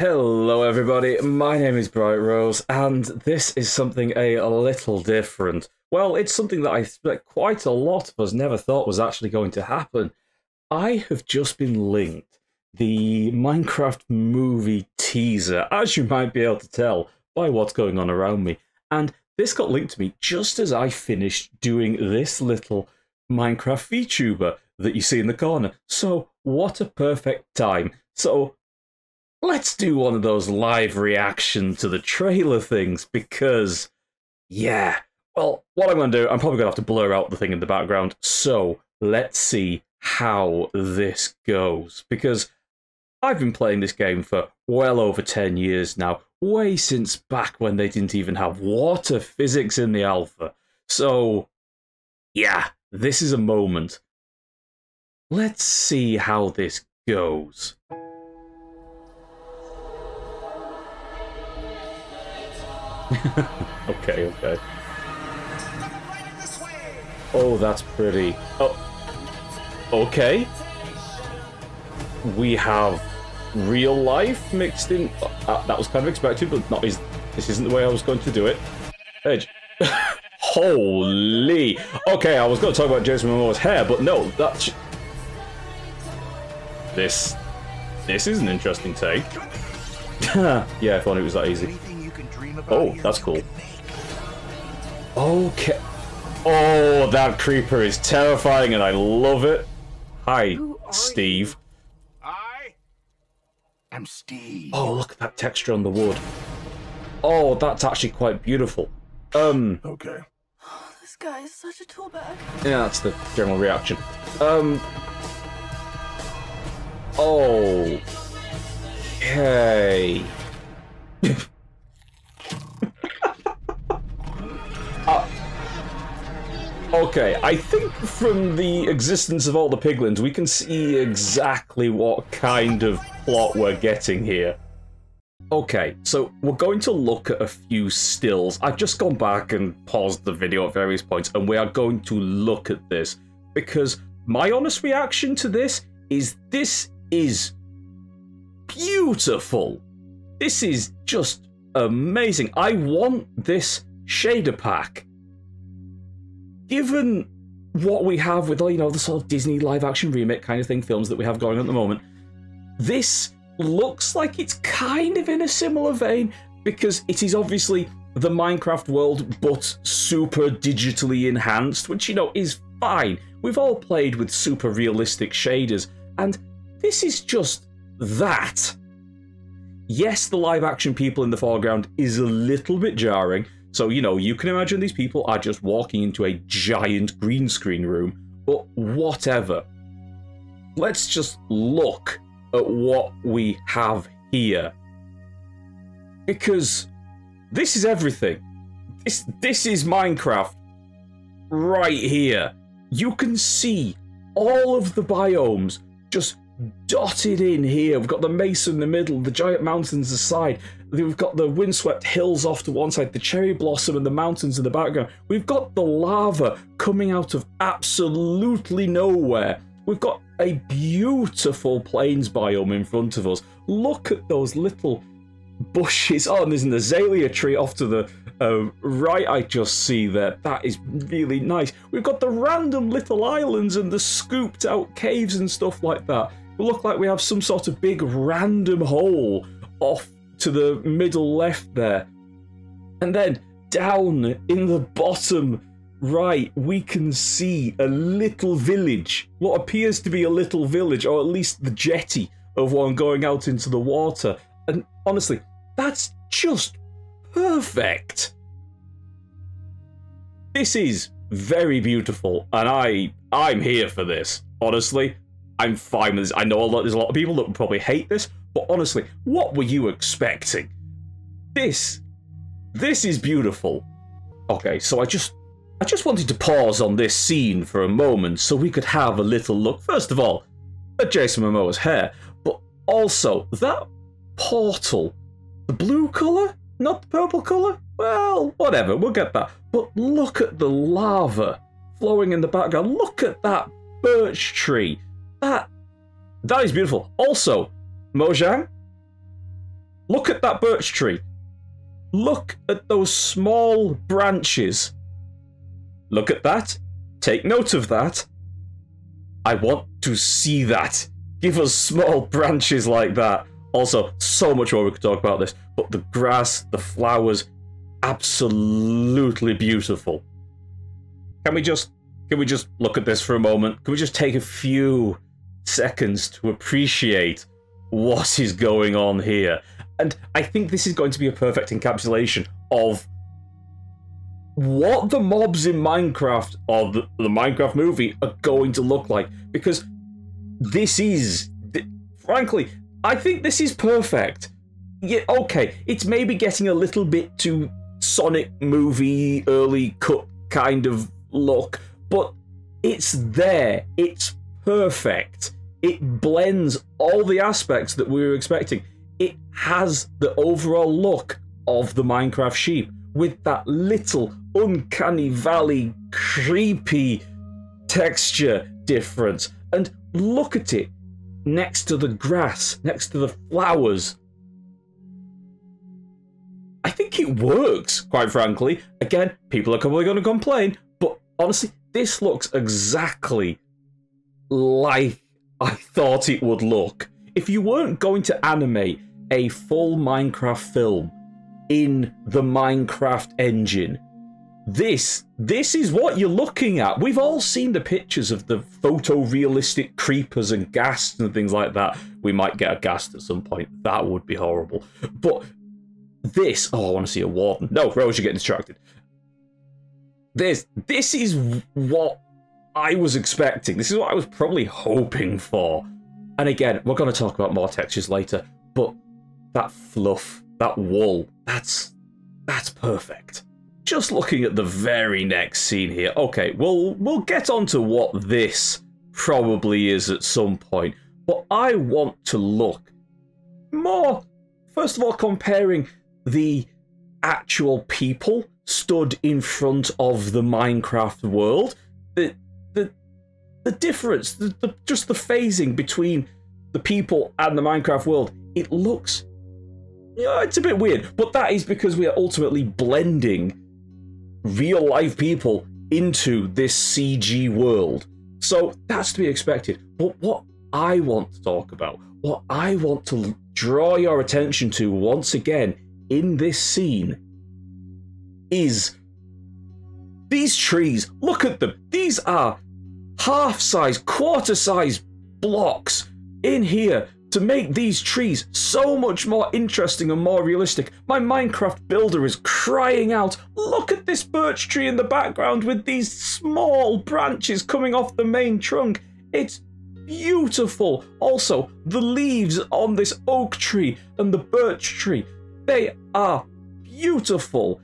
Hello everybody, my name is Bright Rose, and this is something a little different. Well, it's something that I expect quite a lot of us never thought was actually going to happen. I have just been linked the Minecraft movie teaser, as you might be able to tell by what's going on around me. And this got linked to me just as I finished doing this little Minecraft VTuber that you see in the corner. So, what a perfect time. So, let's do one of those live reaction to the trailer things, because, yeah. Well, what I'm going to do, I'm probably going to have to blur out the thing in the background, so let's see how this goes. Because I've been playing this game for well over 10 years now, way since back when they didn't even have water physics in the alpha. So, yeah, this is a moment. Let's see how this goes. Okay. Oh, that's pretty. Oh, okay. We have real life mixed in. That was kind of expected, but not. This isn't the way I was going to do it. Edge. Holy. Okay, I was going to talk about Jason Momoa's hair, but no. That's. This is an interesting take. Yeah, if only it was that easy. Oh, that's cool. Okay. Oh, that creeper is terrifying and I love it. Hi, Steve. I am Steve. Oh, look at that texture on the wood. Oh, that's actually quite beautiful. Okay. This guy is such a tool bag. Yeah, that's the general reaction. Okay. Okay, I think from the existence of all the piglins, we can see exactly what kind of plot we're getting here. Okay, so we're going to look at a few stills. I've just gone back and paused the video at various points, and we are going to look at this, because my honest reaction to this is beautiful. This is just amazing. I want this shader pack. Given what we have with all, the sort of Disney live-action remake kind of thing, films that we have going on at the moment, this looks like it's kind of in a similar vein, because it is obviously the Minecraft world, but super digitally enhanced, which, is fine. We've all played with super realistic shaders, and this is just that. Yes, the live-action people in the foreground is a little bit jarring. So, you can imagine these people are just walking into a giant green screen room, but whatever. Let's just look at what we have here. Because this is everything. This is Minecraft right here. You can see all of the biomes just dotted in here. We've got the mesa in the middle, the giant mountains aside. We've got the windswept hills off to one side, the cherry blossom and the mountains in the background. We've got the lava coming out of absolutely nowhere. We've got a beautiful plains biome in front of us. Look at those little bushes. Oh, and there's an azalea tree off to the right I just see there. That is really nice. We've got the random little islands and the scooped out caves and stuff like that. We look like we have some sort of big random hole off to the middle left there. And then down in the bottom right, we can see a little village. What appears to be a little village, or at least the jetty of one going out into the water. And honestly, that's just perfect. This is very beautiful, and I'm here for this. Honestly, I'm fine with this. I know there's a lot of people that would probably hate this, but honestly, what were you expecting? This is beautiful. Okay, so I just wanted to pause on this scene for a moment so we could have a little look, first of all, at Jason Momoa's hair, but also that portal. The blue colour? Not the purple colour? Well, whatever, we'll get that. But look at the lava flowing in the background. Look at that birch tree. That is beautiful. Also, Mojang, Look at that birch tree. Look at those small branches. Look at that. Take note of that. I want to see that. Give us small branches like that. Also, so much more we could talk about this, but the grass, the flowers, absolutely beautiful. Can we just look at this for a moment? Can we just take a few seconds to appreciate what is going on here? And I think this is going to be a perfect encapsulation of what the mobs in Minecraft, or the Minecraft movie, are going to look like. Because this is, frankly, I think this is perfect. Yeah, okay, it's maybe getting a little bit too Sonic movie, early cut kind of look, but it's there. It's perfect. It blends all the aspects that we were expecting. It has the overall look of the Minecraft sheep, with that little uncanny valley, creepy texture difference. And look at it next to the grass, next to the flowers. I think it works, quite frankly. Again, people are probably going to complain, but honestly, this looks exactly like I thought it would look. If you weren't going to animate a full Minecraft film in the Minecraft engine, this is what you're looking at. We've all seen the pictures of the photorealistic creepers and ghasts and things like that. We might get a ghast at some point. That would be horrible. But this... Oh, I want to see a warden. No, Rose, you're getting distracted. This is what I was expecting. This is what I was probably hoping for. And again, we're going to talk about more textures later, but that fluff, that wool, that's perfect. Just looking at the very next scene here. Okay, we'll get on to what this probably is at some point, but I want to look more, first of all, comparing the actual people stood in front of the Minecraft world. The difference, just the phasing between the people and the Minecraft world, it looks, it's a bit weird, but that is because we are ultimately blending real life people into this CG world. So that's to be expected. But what I want to talk about, what I want to draw your attention to once again in this scene, is these trees. Look at them. These are half-size, quarter-size blocks in here to make these trees so much more interesting and more realistic. My Minecraft builder is crying out, look at this birch tree in the background with these small branches coming off the main trunk. It's beautiful. Also, the leaves on this oak tree and the birch tree, they are beautiful.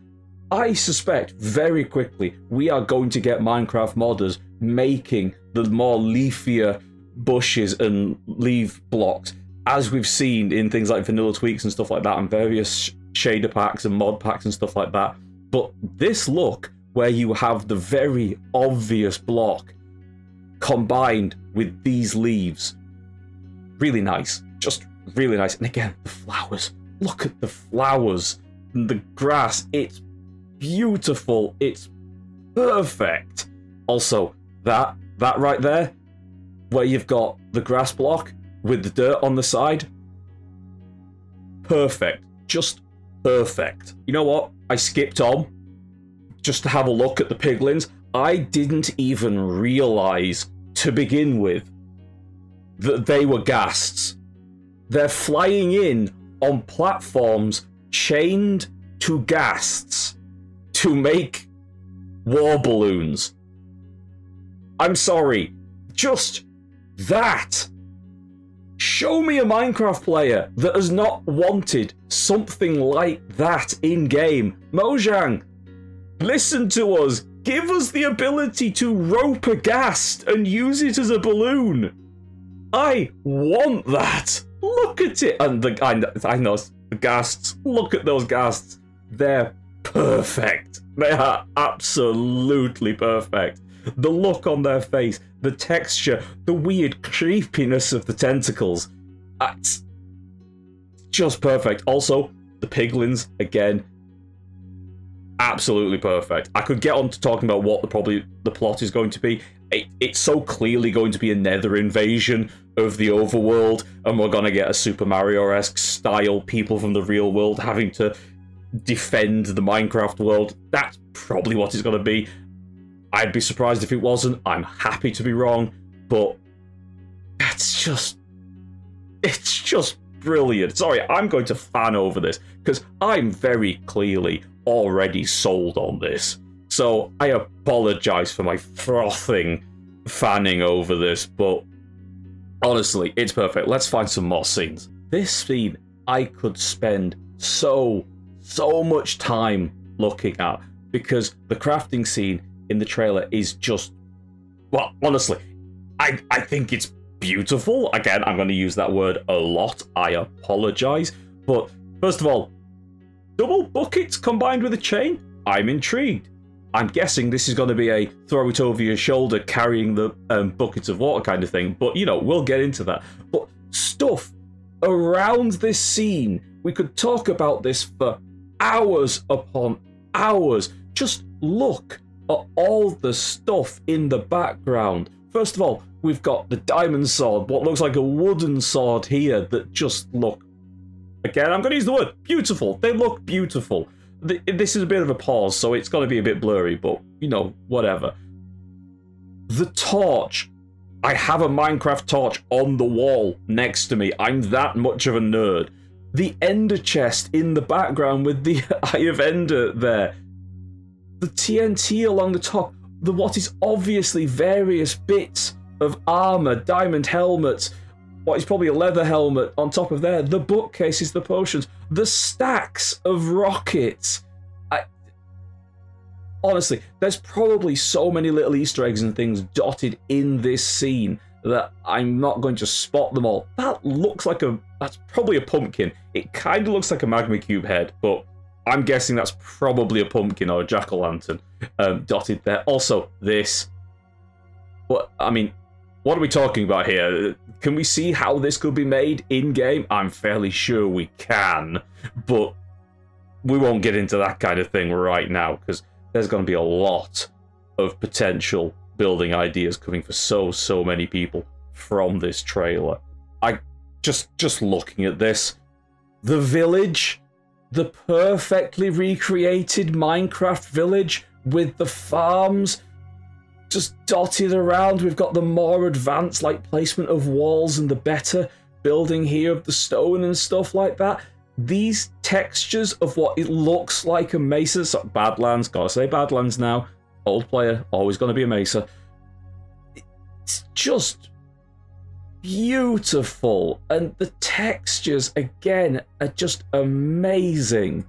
I suspect very quickly we are going to get Minecraft modders making the more leafier bushes and leaf blocks, as we've seen in things like vanilla tweaks and stuff like that, and various shader packs and mod packs and stuff like that. But this look, where you have the very obvious block combined with these leaves, really nice. Just really nice. And again, the flowers. Look at the flowers and the grass. It's beautiful. It's perfect. Also, that right there, where you've got the grass block with the dirt on the side, perfect. Just perfect. You know what? I skipped on just to have a look at the piglins. I didn't even realize to begin with that they were ghasts. They're flying in on platforms chained to ghasts to make war balloons. I'm sorry, just that. Show me a Minecraft player that has not wanted something like that in-game. Mojang, listen to us. Give us the ability to rope a ghast and use it as a balloon. I want that. Look at it. And I know the ghasts. Look at those ghasts. They're perfect. They are absolutely perfect. The look on their face, the texture, the weird creepiness of the tentacles. just perfect. Also, the piglins, again, absolutely perfect. I could get on to talking about what the plot is going to be. It's so clearly going to be a nether invasion of the overworld, and we're going to get a Super Mario-esque style, people from the real world having to defend the Minecraft world. That's probably what it's going to be. I'd be surprised if it wasn't. I'm happy to be wrong, but it's just brilliant. Sorry, I'm going to fan over this, because I'm very clearly already sold on this. So I apologize for my frothing fanning over this, but honestly, it's perfect. Let's find some more scenes. This scene, I could spend so much time looking at, because the crafting scene in the trailer is just, well, honestly, I think it's beautiful. Again, I'm going to use that word a lot. I apologize. But first of all, double buckets combined with a chain? I'm intrigued. I'm guessing this is going to be a throw it over your shoulder carrying the buckets of water kind of thing. But, you know, we'll get into that. But stuff around this scene, we could talk about this for hours upon hours. Just look at all the stuff in the background. First of all, we've got the diamond sword, what looks like a wooden sword here that just look, again, I'm going to use the word beautiful. They look beautiful. This is a bit of a pause, so it's going to be a bit blurry, but, you know, whatever. The torch. I have a Minecraft torch on the wall next to me. I'm that much of a nerd. The ender chest in the background with the Eye of Ender there. The TNT along the top. What is obviously various bits of armor, diamond helmets, what is probably a leather helmet on top of there, the bookcases, the potions, the stacks of rockets. Honestly, there's probably so many little Easter eggs and things dotted in this scene that I'm not going to spot them all. That looks like that's probably a pumpkin. It kind of looks like a magma cube head, but I'm guessing that's probably a pumpkin or a jack-o'-lantern dotted there. Also, this. What are we talking about here? Can we see how this could be made in-game? I'm fairly sure we can, but we won't get into that kind of thing right now, because there's going to be a lot of potential building ideas coming for so many people from this trailer. Just looking at this, the village, the perfectly recreated Minecraft village with the farms just dotted around. We've got the more advanced placement of walls and the better building here of the stone and stuff like that. These textures of what it looks like a mesa, so Badlands, gotta say Badlands now, old player, always gonna be a mesa. It's just beautiful, and the textures again are just amazing.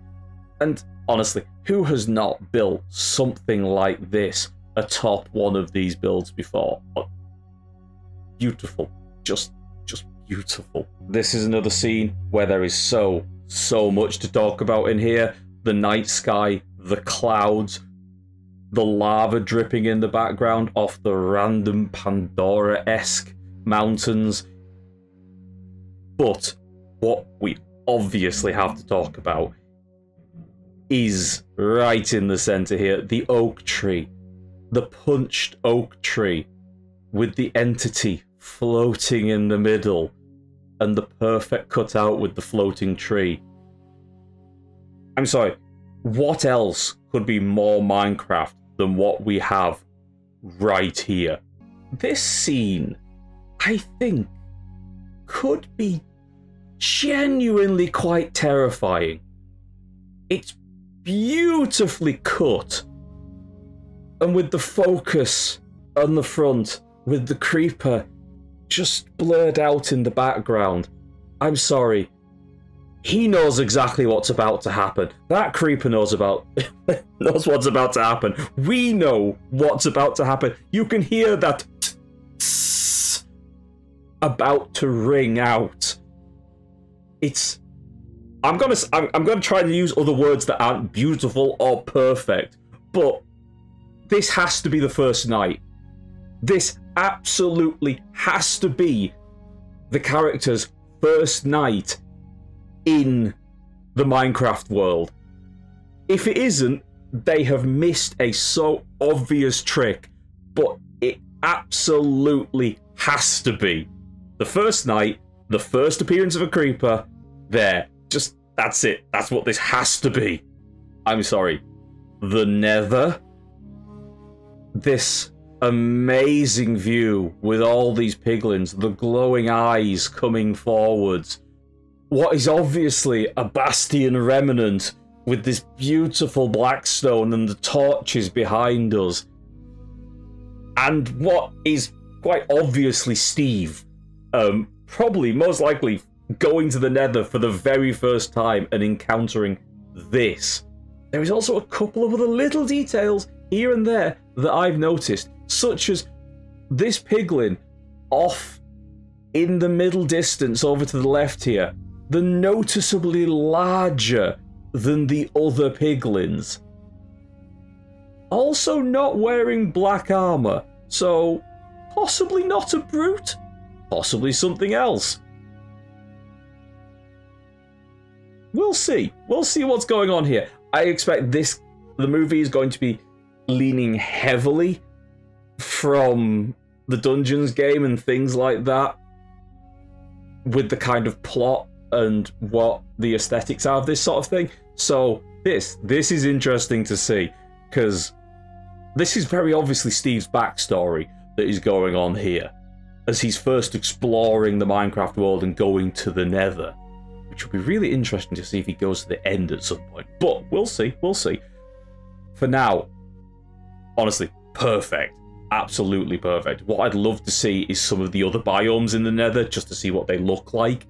And honestly, who has not built something like this atop one of these builds before? Beautiful, just beautiful. This is another scene where there is so much to talk about in here. The night sky, the clouds, the lava dripping in the background off the random Pandora-esque mountains. But what we obviously have to talk about is right in the center here, the oak tree. The punched oak tree with the entity floating in the middle and the perfect cutout with the floating tree. I'm sorry, what else could be more Minecraft than what we have right here? This scene, I think, could be genuinely quite terrifying. It's beautifully cut, and with the focus on the front, with the creeper just blurred out in the background. I'm sorry. He knows exactly what's about to happen. That creeper knows what's about to happen. We know what's about to happen. You can hear that about to ring out. I'm gonna try and use other words that aren't beautiful or perfect, but this has to be the first night. This absolutely has to be the character's first night in the Minecraft world. If it isn't, they have missed a so obvious trick, but it absolutely has to be. The first night, the first appearance of a creeper, there. Just, that's it. That's what this has to be. I'm sorry. The Nether. This amazing view with all these piglins, the glowing eyes coming forwards. What is obviously a bastion remnant with this beautiful blackstone and the torches behind us. And what is quite obviously Steve, probably most likely going to the Nether for the very first time and encountering this. There is also a couple of other little details here and there that I've noticed, such as this piglin off in the middle distance over to the left here, they're noticeably larger than the other piglins. Also not wearing black armor, so possibly not a brute, possibly something else. We'll see. We'll see what's going on here. I expect the movie is going to be leaning heavily from the Dungeons game and things like that, with the kind of plot and what the aesthetics are of this sort of thing. So this is interesting to see, because this is very obviously Steve's backstory that is going on here, as he's first exploring the Minecraft world and going to the Nether, which will be really interesting to see if he goes to the end at some point. But we'll see, we'll see. For now, honestly, perfect. Absolutely perfect. What I'd love to see is some of the other biomes in the Nether, just to see what they look like.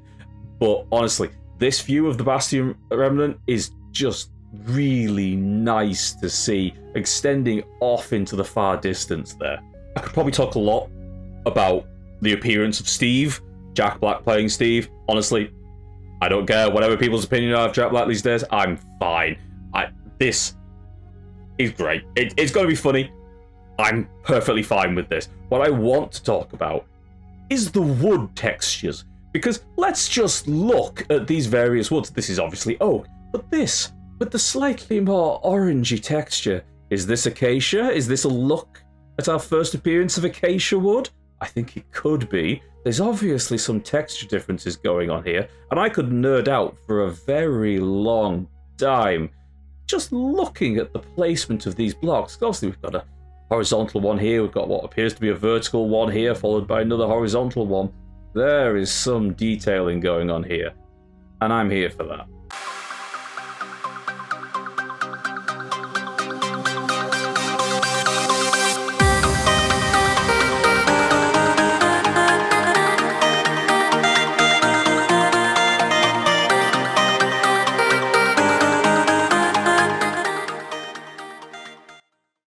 But honestly, this view of the Bastion Remnant is just really nice to see, extending off into the far distance there. I could probably talk a lot about the appearance of Steve, Jack Black playing Steve. Honestly, I don't care. Whatever people's opinion are of Jack Black these days, I'm fine. This is great. It's going to be funny. I'm perfectly fine with this. What I want to talk about is the wood textures. Because let's just look at these various woods. This is obviously oak, but this, with the slightly more orangey texture, is this acacia? Is this a look at our first appearance of acacia wood? I think it could be. There's obviously some texture differences going on here, and I could nerd out for a very long time just looking at the placement of these blocks. Obviously, we've got a horizontal one here, we've got what appears to be a vertical one here, followed by another horizontal one. There is some detailing going on here, and I'm here for that.